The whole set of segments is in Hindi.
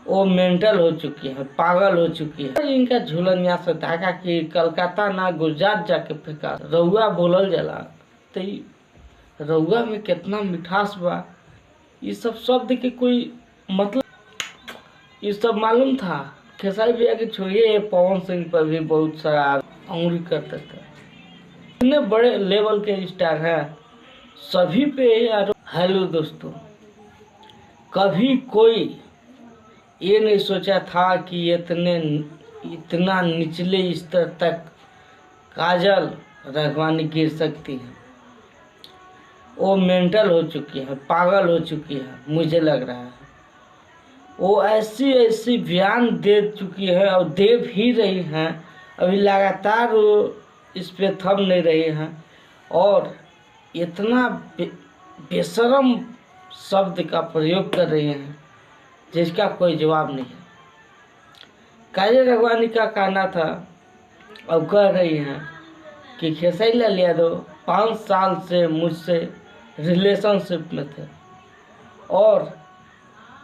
वो मेंटल हो चुकी है, पागल हो चुकी है। इनका झूलन यहाँ से धागा कि कलकत्ता ना गुजरात जाके फेंका। रउआ बोलल जाला तो रउआ में कितना मिठास बा, ये सब शब्द के कोई मतलब ये सब मालूम था। खेसारी भैया के छोड़िए, पवन सिंह पर भी बहुत सारा अंगुली करते थे। इतने बड़े लेवल के स्टार हैं सभी पे यार। हेलो दोस्तों, कभी कोई ये नहीं सोचा था कि इतना निचले स्तर तक काजल राघवानी गिर सकती है। वो मेंटल हो चुकी है, पागल हो चुकी है, मुझे लग रहा है। वो ऐसी बयान दे चुकी है और दे भी रही हैं। अभी लगातार वो इस पे थम नहीं रही हैं और इतना बेशरम शब्द का प्रयोग कर रही हैं जिसका कोई जवाब नहीं है। काजल राघवानी का कहना था और कह रही हैं कि खेसारी लाल यादव 5 साल से मुझसे रिलेशनशिप में थे और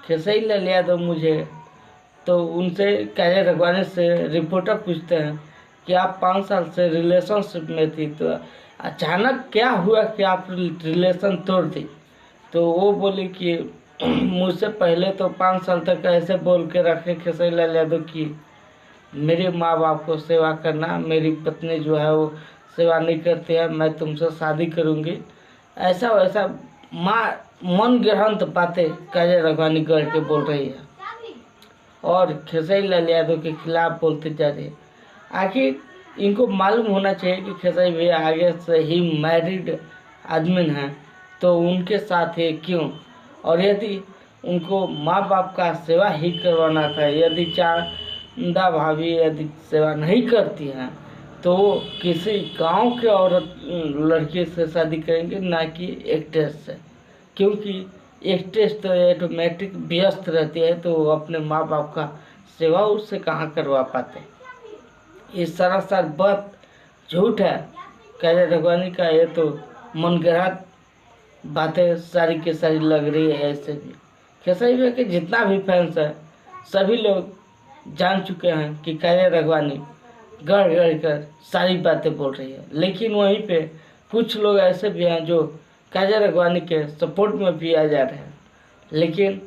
खेसारी लाल यादव मुझे तो उनसे काजल राघवानी से रिपोर्टर पूछते हैं कि आप 5 साल से रिलेशनशिप में थी तो अचानक क्या हुआ कि आप रिलेशन तोड़ दी। तो वो बोली कि मुझसे पहले तो 5 साल तक ऐसे बोल के रखे खेसारी लाल यादव की मेरे माँ बाप को सेवा करना, मेरी पत्नी जो है वो सेवा नहीं करती है, मैं तुमसे शादी करूँगी। ऐसा वैसा मन ग्रहंत बातें काजल राघवानी गढ़ के बोल रही है और खेसारी लाल यादव के खिलाफ बोलते जा रही है। आखिर इनको मालूम होना चाहिए कि खेसारी भैया आगे से ही मैरिड आदमी हैं तो उनके साथ है क्यों। और यदि उनको माँ बाप का सेवा ही करवाना था, यदि चांदा भाभी यदि सेवा नहीं करती हैं तो वो किसी गांव के औरत लड़की से शादी करेंगे, ना कि एक्ट्रेस से। क्योंकि एक्ट्रेस तो ऑटोमेटिक व्यस्त रहती है तो वो अपने माँ बाप का सेवा उससे कहाँ करवा पाते। ये सरासर बात झूठ है। काजल राघवानी का ये तो मनगढ़ंत बातें सारी की सारी लग रही है। ऐसे भी खेसारी भैया के जितना भी फैंस है सभी लोग जान चुके हैं कि काजल राघवानी गढ़ गढ़ कर सारी बातें बोल रही है। लेकिन वहीं पे कुछ लोग ऐसे भी हैं जो काजल राघवानी के सपोर्ट में भी आ जा रहे हैं। लेकिन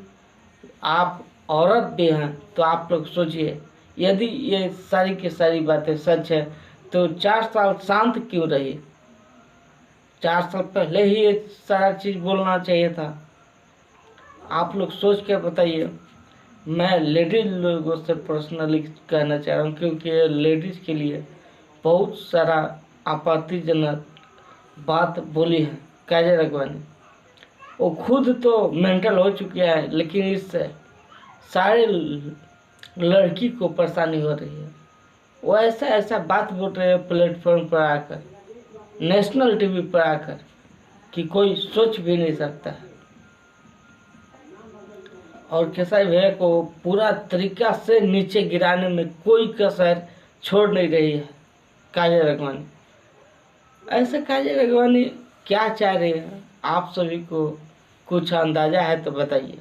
आप औरत भी हैं तो आप लोग सोचिए, यदि ये सारी की सारी बातें सच है तो 4 साल शांत क्यों रही। 4 साल पहले ही ये सारा चीज़ बोलना चाहिए था। आप लोग सोच के बताइए। मैं लेडीज लोगों से पर्सनली कहना चाह रहा हूँ क्योंकि लेडीज़ के लिए बहुत सारा आपत्तिजनक बात बोली है काजल राघवानी। वो खुद तो मेंटल हो चुकी है लेकिन इससे सारे लड़की को परेशानी हो रही है। वो ऐसा बात बोल रहे हैं प्लेटफॉर्म पर आकर, नेशनल टीवी पर आकर, कि कोई सोच भी नहीं सकता है। और खेसारी भैया को पूरा तरीका से नीचे गिराने में कोई कसर छोड़ नहीं रही है काजल राघवानी। ऐसे काजल राघवानी क्या चाह रही है, आप सभी को कुछ अंदाजा है तो बताइए।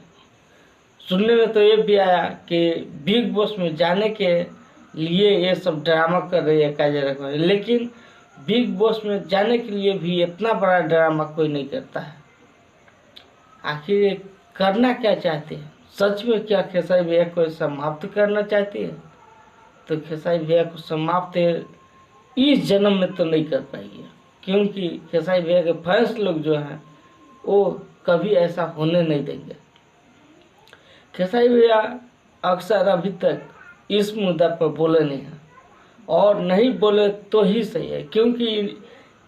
सुनने में तो ये भी आया कि बिग बॉस में जाने के लिए ये सब ड्रामा कर रही है काजल राघवानी, लेकिन बिग बॉस में जाने के लिए भी इतना बड़ा ड्रामा कोई नहीं करता है। आखिर ये करना क्या चाहते हैं? सच में क्या खेसारी भैया को समाप्त करना चाहती है? तो खेसारी भैया को समाप्त इस जन्म में तो नहीं कर पाएगी, क्योंकि खेसारी भैया के फैंस लोग जो हैं वो कभी ऐसा होने नहीं देंगे। खेसारी भैया अक्सर अभी तक इस मुद्दा पर बोले नहीं हैं और नहीं बोले तो ही सही है, क्योंकि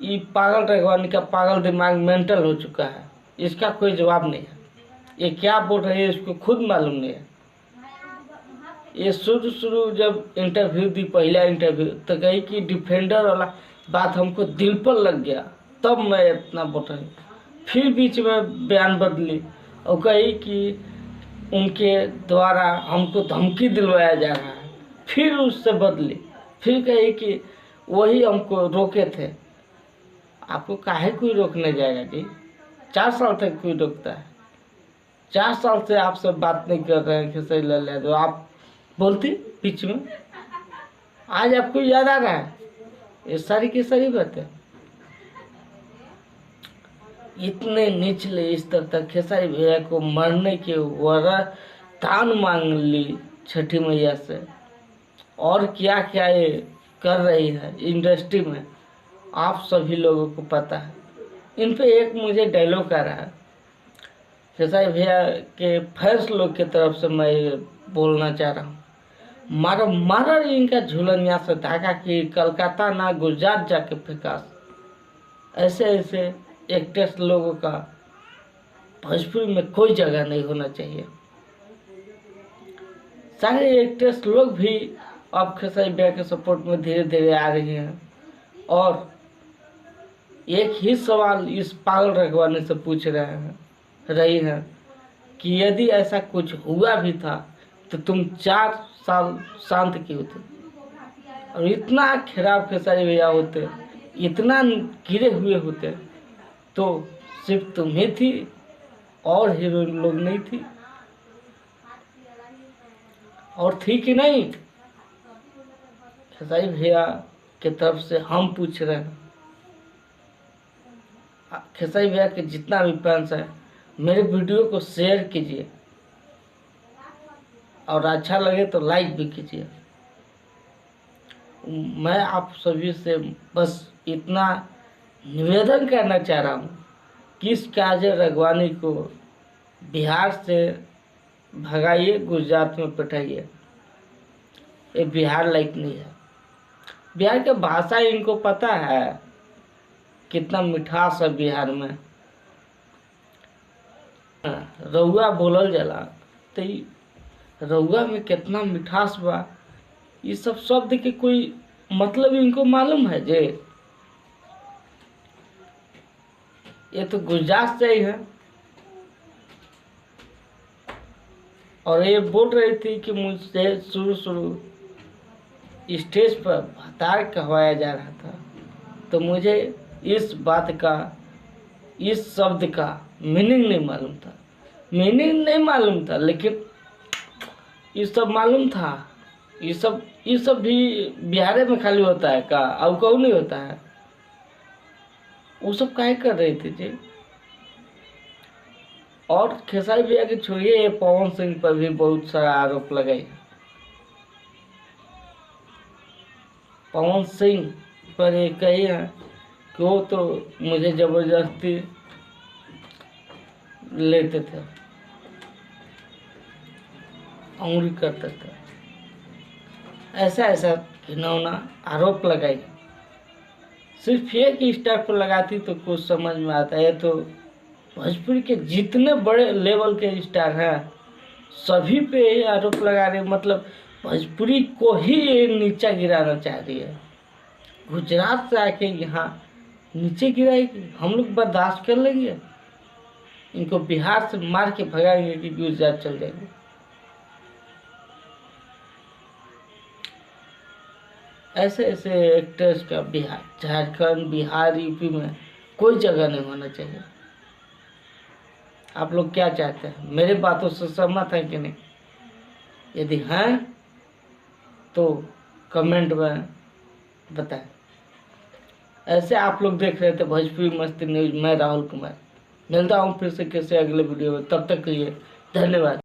ये पागल राघवानी का पागल दिमाग मेंटल हो चुका है। इसका कोई जवाब नहीं है। ये क्या बोल रही है इसको खुद मालूम नहीं है। ये शुरू जब इंटरव्यू दी, पहला इंटरव्यू, तो कही कि डिफेंडर वाला बात हमको दिल पर लग गया तब मैं इतना बोल रही। फिर बीच में बयान बदली और कही कि उनके द्वारा हमको धमकी दिलवाया जा रहा है। फिर उससे बदली, फिर कही कि वही हमको रोके थे। आपको काहे कोई रोकने जाएगा जी? 4 साल तक कोई रोकता है? 4 साल से आपसे बात नहीं कर रहे हैं खेसारी लाल यादव, आप बोलती बीच में, आज आपको याद आ रहा है? ये सारी की सारी बातें इतने निचले स्तर तक खेसारी भैया को मरने के वरदान मांग ली छठी मैया से, और क्या क्या ये कर रही है इंडस्ट्री में, आप सभी लोगों को पता है। इन पे एक मुझे डायलॉग आ रहा है, खेसारी भैया के फैंस लोग की तरफ से मैं बोलना चाह रहा हूँ, मारा मारा इनका झूलन यहाँ से धागा कि कलकत्ता ना गुजरात जाके फेंकास। ऐसे ऐसे एक्टर्स लोगों का भोजपुरी में कोई जगह नहीं होना चाहिए। सारे एक्टर्स लोग भी अब खेसारी भैया के सपोर्ट में धीरे धीरे आ रही हैं, और एक ही सवाल इस पागल रखवाने से पूछ रही हैं कि यदि ऐसा कुछ हुआ भी था तो तुम 4 साल शांत क्यों थे? और इतना खराब खेसारी भैया होते, इतना गिरे हुए होते, तो सिर्फ तुम ही थी और हीरोइन लोग नहीं थी, और थी कि नहीं? खेसारी भैया के तरफ से हम पूछ रहे हैं, खेसारी भैया के जितना भी फैंस है मेरे वीडियो को शेयर कीजिए, और अच्छा लगे तो लाइक भी कीजिए। मैं आप सभी से बस इतना निवेदन करना चाह रहा हूँ कि इस काजल राघवानी को बिहार से भगाइए, गुजरात में बैठाइए। ये बिहार लाइक नहीं है। बिहार की भाषा इनको पता है, कितना मिठास है बिहार में। रउआ बोलल जाला तो रउआ में कितना मिठास बा, ये सब शब्द के कोई मतलब इनको मालूम है जे? ये तो गुजरात से ही है, और ये बोल रही थी कि मुझसे शुरू स्टेज पर भतार कहवाया जा रहा था, तो मुझे इस बात का, इस शब्द का मीनिंग नहीं मालूम था, लेकिन ये सब मालूम था। ये सब भी बिहार में खाली होता है का? अब कहूँ नहीं होता है? वो सब काहे कर रही थी जी? और खेसारी भैया के छोड़िए, ये पवन सिंह पर भी बहुत सारा आरोप लगाई। पवन सिंह पर ये कही है कि वो तो मुझे जबरदस्ती लेते थे, उंगली करते थे, ऐसा घिनौना आरोप लगाई। सिर्फ एक स्टार पर लगाती तो कुछ समझ में आता है। तो भोजपुरी के जितने बड़े लेवल के स्टार हैं सभी पे ये आरोप लगा रहे, मतलब भोजपुरी को ही ये नीचा गिराना चाह रही है। गुजरात से आके यहाँ नीचे गिराएगी, हम लोग बर्दाश्त कर लेंगे? इनको बिहार से मार के भगाएंगे कि गुजरात चल जाएंगे। ऐसे एक्टर्स का बिहार, झारखंड, बिहार, यूपी में कोई जगह नहीं होना चाहिए। आप लोग क्या चाहते हैं? मेरे बातों से सहमत हैं कि नहीं? यदि हैं तो कमेंट में बताएं। ऐसे आप लोग देख रहे थे भोजपुरी मस्ती न्यूज। मैं राहुल कुमार मिलता हूँ फिर से किसी अगले वीडियो में। तब तक के लिए धन्यवाद।